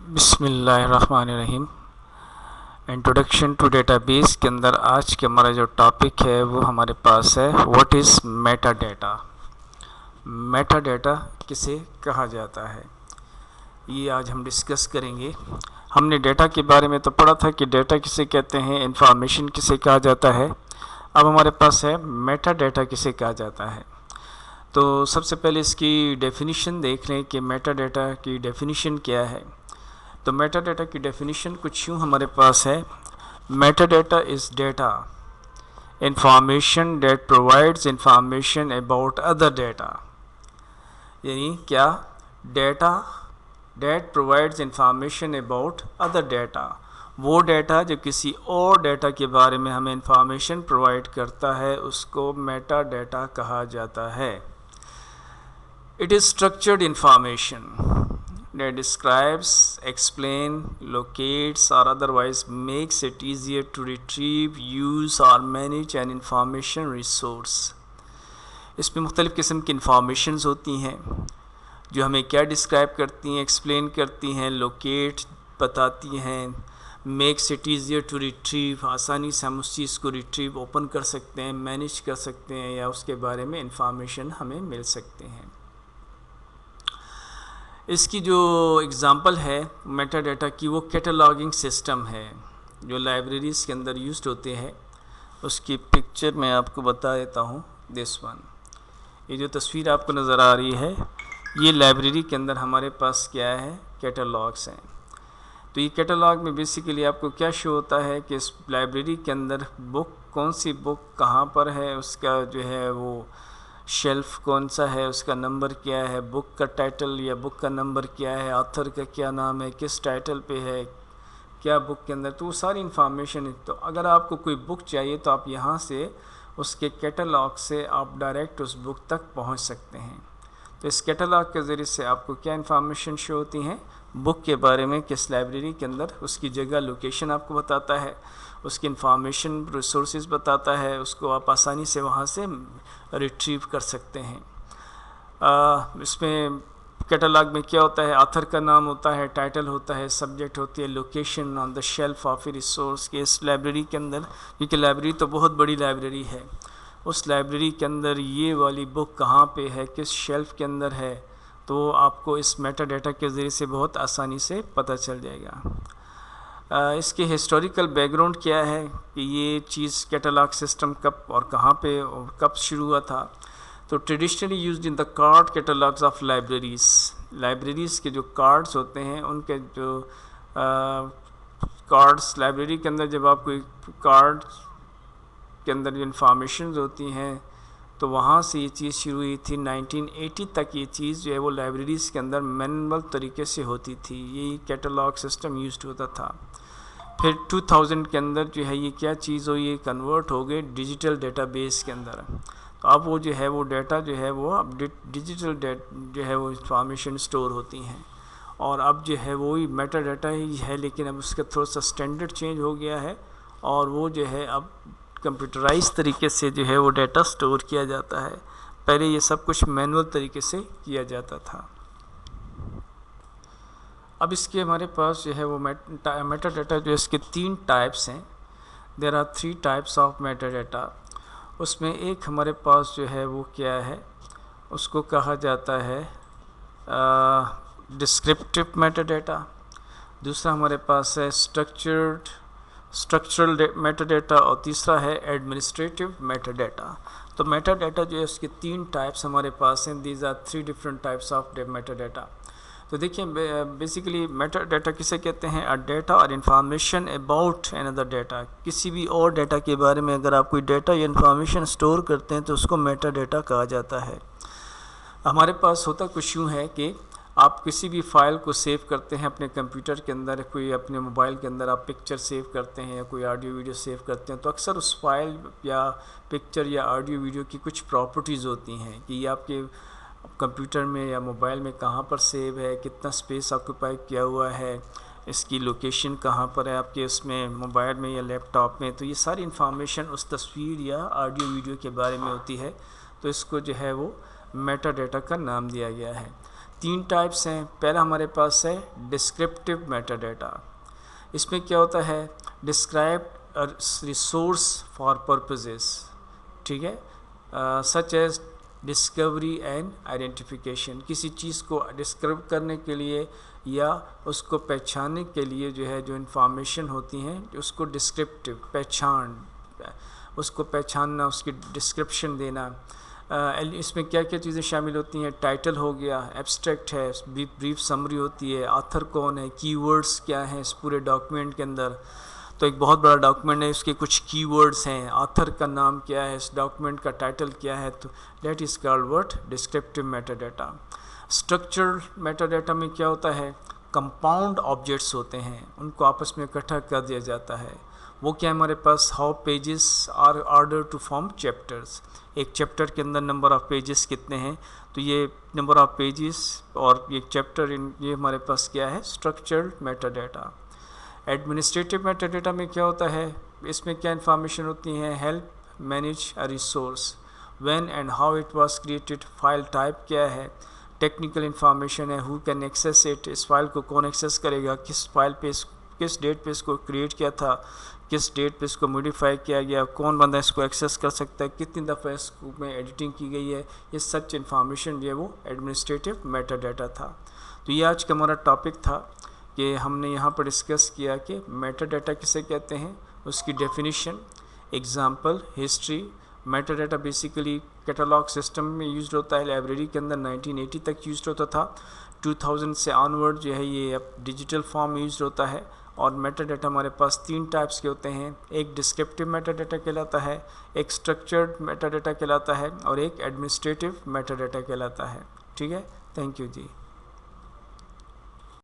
बिस्मिल्लाहिर्रहमानिर्रहीम। Introduction two database के अंदर आज के हमारा जो टॉपिक है वो हमारे पास है what is Meta data. Meta data किसे कहा जाता है ये आज हम डिस्कस करेंगे। हमने डेटा के बारे में तो पढ़ा था कि डेटा किसे कहते हैं, इंफॉर्मेशन किसे कहा जाता है। अब हमारे पास है मेटा डेटा किसे कहा जाता है। तो सबसे पहले इसकी डेफिनेशन देख लें कि मेटा डेटा की डेफिनेशन क्या है। तो मेटा डेटा की डेफिनेशन कुछ यूँ हमारे पास है। Meta data is data information that provides information about other data. यानी क्या, data that provides information about other data, वो डेटा जो किसी और डेटा के बारे में हमें इंफॉर्मेशन प्रोवाइड करता है उसको मेटा डेटा कहा जाता है। It is structured information that describes, explain, locates or otherwise makes it easier to retrieve, use or manage an information resource। इसमें मुख्तलिफ़ किस्म की इंफॉर्मेशंस होती हैं जो हमें क्या डिस्क्राइब करती हैं, एक्सप्लेन करती हैं, लोकेट बताती हैं, makes it easier to retrieve, आसानी से हम उस चीज़ को रिट्रीव ओपन कर सकते हैं, मैनेज कर सकते हैं या उसके बारे में इंफॉर्मेशन हमें मिल सकते हैं। इसकी जो एग्ज़ाम्पल है मेटा डेटा की वो कैटलॉगिंग सिस्टम है जो लाइब्रेरीज़ के अंदर यूज्ड होते हैं। उसकी पिक्चर मैं आपको बता देता हूँ। दिस वन, ये जो तस्वीर आपको नज़र आ रही है ये लाइब्रेरी के अंदर हमारे पास क्या है, कैटलॉग्स हैं। तो ये कैटलॉग में बेसिकली आपको क्या शो होता है कि इस लाइब्रेरी के अंदर बुक, कौन सी बुक कहाँ पर है, उसका जो है वो शेल्फ़ कौन सा है, उसका नंबर क्या है, बुक का टाइटल या बुक का नंबर क्या है, ऑथर का क्या नाम है, किस टाइटल पे है, क्या बुक के अंदर, तो वो सारी इन्फॉर्मेशन है। तो अगर आपको कोई बुक चाहिए तो आप यहाँ से उसके कैटलॉग से आप डायरेक्ट उस बुक तक पहुँच सकते हैं। तो इस कैटलॉग के ज़रिए से आपको क्या इन्फॉर्मेशन शो होती हैं, बुक के बारे में, किस लाइब्रेरी के अंदर, उसकी जगह, लोकेशन आपको बताता है, उसकी इन्फॉर्मेशन रिसोर्सेज बताता है, उसको आप आसानी से वहाँ से रिट्रीव कर सकते हैं। इसमें कैटलॉग में क्या होता है, ऑथर का नाम होता है, टाइटल होता है, सब्जेक्ट होती है, location on the shelf of A resource के इस लाइब्रेरी के अंदर, क्योंकि लाइब्रेरी तो बहुत बड़ी लाइब्रेरी है, उस लाइब्रेरी के अंदर ये वाली बुक कहाँ पे है, किस शेल्फ के अंदर है, तो आपको इस मेटा डेटा के ज़रिए से बहुत आसानी से पता चल जाएगा। इसके हिस्टोरिकल बैकग्राउंड क्या है कि ये चीज़ कैटलॉग सिस्टम कब और कहाँ पे और कब शुरू हुआ था। तो traditionally used in the card catalogues of libraries के जो कार्ड्स होते हैं उनके जो कार्ड्स लाइब्रेरी के अंदर, जब आप कोई कार्ड के अंदर जो इंफॉर्मेशन होती हैं तो वहाँ से ये चीज़ शुरू हुई थी। 1980 तक ये चीज़ जो है वो लाइब्रेरीज़ के अंदर मैनुअल तरीके से होती थी, ये कैटलॉग सिस्टम यूज्ड होता था। फिर 2000 के अंदर जो है ये क्या चीज़ हुई, ये कन्वर्ट हो गए डिजिटल डेटाबेस के अंदर। तो अब वो जो है वो डेटा जो है वो अब डिजिटल जो है वो इंफॉर्मेशन स्टोर होती हैं और अब जो है वो ही मेटा डेटा ही है, लेकिन अब उसका थोड़ा सा स्टैंडर्ड चेंज हो गया है और वो जो है अब कंप्यूटराइज तरीके से जो है वो डेटा स्टोर किया जाता है। पहले ये सब कुछ मैनुअल तरीके से किया जाता था। अब इसके हमारे पास जो है वो मेटा डेटा जो इसके 3 टाइप्स हैं। There are 3 types of meta data. उसमें एक हमारे पास जो है वो क्या है, उसको कहा जाता है डिस्क्रिप्टिव मेटा डेटा। दूसरा हमारे पास है स्ट्रक्चरल मेटा डेटा और तीसरा है एडमिनिस्ट्रेटिव मेटा डेटा। तो मेटा डेटा जो है उसके 3 टाइप्स हमारे पास हैं। These are 3 different types of meta data. तो देखिए बेसिकली मेटा डेटा किसे कहते हैं, अ डेटा और इन्फॉर्मेशन अबाउट अनदर डेटा। किसी भी और डेटा के बारे में अगर आप कोई डेटा या इन्फॉर्मेशन स्टोर करते हैं तो उसको मेटा डेटा कहा जाता है। हमारे पास होता कुछ यूँ है कि आप किसी भी फ़ाइल को सेव करते हैं अपने कंप्यूटर के अंदर, कोई अपने मोबाइल के अंदर आप पिक्चर सेव करते हैं या कोई ऑडियो वीडियो सेव करते हैं, तो अक्सर उस फाइल या पिक्चर या ऑडियो वीडियो की कुछ प्रॉपर्टीज़ होती हैं कि ये आपके कंप्यूटर में या मोबाइल में कहाँ पर सेव है, कितना स्पेस ऑक्यूपाई किया हुआ है, इसकी लोकेशन कहाँ पर है आपके उसमें मोबाइल में या लैपटॉप में। तो ये सारी इन्फॉर्मेशन उस तस्वीर या ऑडियो वीडियो के बारे में होती है, तो इसको जो है वो मेटा डेटा का नाम दिया गया है। तीन टाइप्स हैं। पहला हमारे पास है डिस्क्रिप्टिव मेटाडेटा। इसमें क्या होता है, डिस्क्राइब रिसोर्स फॉर पर्पसेस, ठीक है, such as discovery and identification. किसी चीज़ को डिस्क्राइब करने के लिए या उसको पहचानने के लिए जो है, जो इन्फॉर्मेशन होती हैं उसको डिस्क्रिप्टिव, पहचान, उसको पहचानना, उसकी डिस्क्रिप्शन देना। इसमें क्या क्या चीज़ें शामिल होती हैं, टाइटल हो गया, एब्स्ट्रैक्ट है, ब्रीफ समरी होती है, ऑथर कौन है, कीवर्ड्स क्या हैं इस पूरे डॉक्यूमेंट के अंदर। तो एक बहुत बड़ा डॉक्यूमेंट है, इसके कुछ कीवर्ड्स हैं, ऑथर का नाम क्या है, इस डॉक्यूमेंट का टाइटल क्या है, तो that is called what, descriptive metadata. Structured metadata में क्या होता है, कंपाउंड ऑब्जेक्ट्स होते हैं, उनको आपस में इकट्ठा कर दिया जाता है। वो क्या है हमारे पास, how pages are order to form chapters. एक चैप्टर के अंदर नंबर ऑफ़ पेजेस कितने हैं, तो ये नंबर ऑफ़ पेजेस और ये चैप्टर, ये हमारे पास क्या है, स्ट्रक्चर्ड मेटाडेटा। एडमिनिस्ट्रेटिव मेटाडेटा में क्या होता है, इसमें क्या इन्फॉर्मेशन होती है, help manage a resource, when and how it was created, file type क्या है, टेक्निकल इन्फॉर्मेशन है, हु कैन एक्सेस इट, इस फाइल को कौन एक्सेस करेगा, किस फाइल पे, किस डेट पे इसको क्रिएट किया था, किस डेट पे इसको मॉडिफाई किया गया, कौन बंदा इसको एक्सेस कर सकता है, कितनी दफ़ा इसको में एडिटिंग की गई है, ये सच इन्फॉर्मेशन जो है वो एडमिनिस्ट्रेटिव मेटाडेटा था। तो ये आज का हमारा टॉपिक था कि हमने यहाँ पर डिस्कस किया कि मेटाडेटा किसे कहते हैं, उसकी definition, example, history. Metadata basically catalogue system में यूज़ होता है, लाइब्रेरी के अंदर 1980 तक यूज़ होता था, 2000 से ऑनवर्ड जो है ये अब डिजिटल फॉर्म यूज़ होता है। और मेटाडेटा हमारे पास तीन टाइप्स के होते हैं, एक डिस्क्रिप्टिव मेटाडेटा कहलाता है, एक स्ट्रक्चर्ड मेटाडेटा कहलाता है और एक एडमिनिस्ट्रेटिव मेटाडेटा कहलाता है। ठीक है, थैंक यू जी।